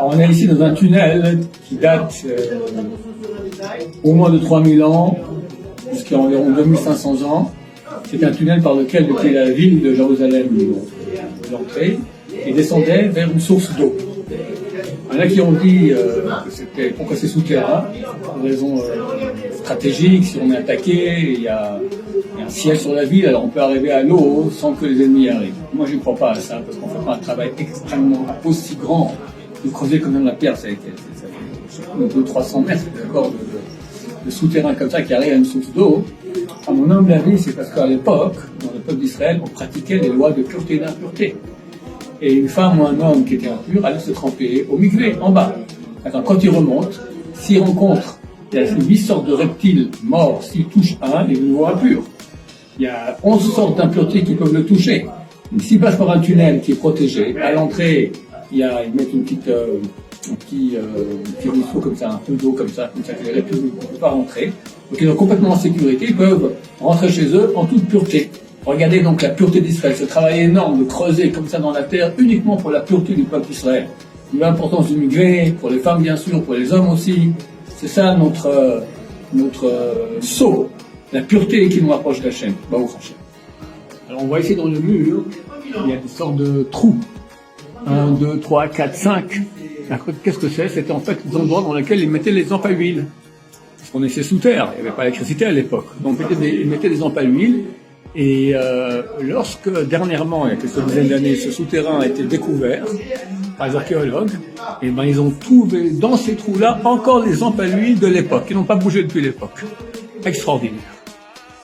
On est ici dans un tunnel qui date au moins de 3000 ans, jusqu'à environ 2500 ans. C'est un tunnel par lequel, depuis la ville de Jérusalem, l'entrée, et descendait vers une source d'eau. Il y en a qui ont dit que c'était pourquoi c'est souterrain, pour une raison stratégique. Si on est attaqué, il y a un ciel sur la ville, alors on peut arriver à l'eau sans que les ennemis arrivent. Moi, je ne crois pas à ça, parce qu'on fait pas un travail extrêmement aussi grand de creuser comme dans la pierre. Ça fait 200-300 mètres, d'accord, de souterrain comme ça qui arrive à une source d'eau. À mon humble avis, c'est parce qu'à l'époque, dans le peuple d'Israël, on pratiquait les lois de pureté et d'impureté. Et une femme ou un homme qui était impur allait se tremper au mikvé, en bas. Attends, quand il remonte, s'il rencontre, il y a 8 sortes de reptiles morts, s'il touche un, il est de nouveau impur. Il y a 11 sortes d'impuretés qui peuvent le toucher. Donc, s'il passe par un tunnel qui est protégé, à l'entrée, ils mettent un petit ruisseau comme ça, un peu d'eau comme ça que les reptiles ne peuvent pas rentrer. Donc ils sont complètement en sécurité, ils peuvent rentrer chez eux en toute pureté. Regardez donc la pureté d'Israël, ce travail énorme de creuser comme ça dans la terre uniquement pour la pureté du peuple d'Israël. L'importance du mikvé, pour les femmes bien sûr, pour les hommes aussi. C'est ça notre sceau, la pureté qui nous rapproche d'Hachem. Baruch Hashem. Alors on voit ici dans le mur, il y a des sortes de trous. 1, 2, 3, 4, 5. Qu'est-ce que c'est? C'était en fait des endroits dans lesquels ils mettaient les lampes à huile. Parce qu'on était sous terre, il n'y avait pas d'électricité à l'époque. Donc ils mettaient des lampes à huile. Et lorsque dernièrement, il y a quelques dizaines d'années, ce souterrain a été découvert par les archéologues, et ben ils ont trouvé dans ces trous-là encore les lampes à huile de l'époque, qui n'ont pas bougé depuis l'époque. Extraordinaire.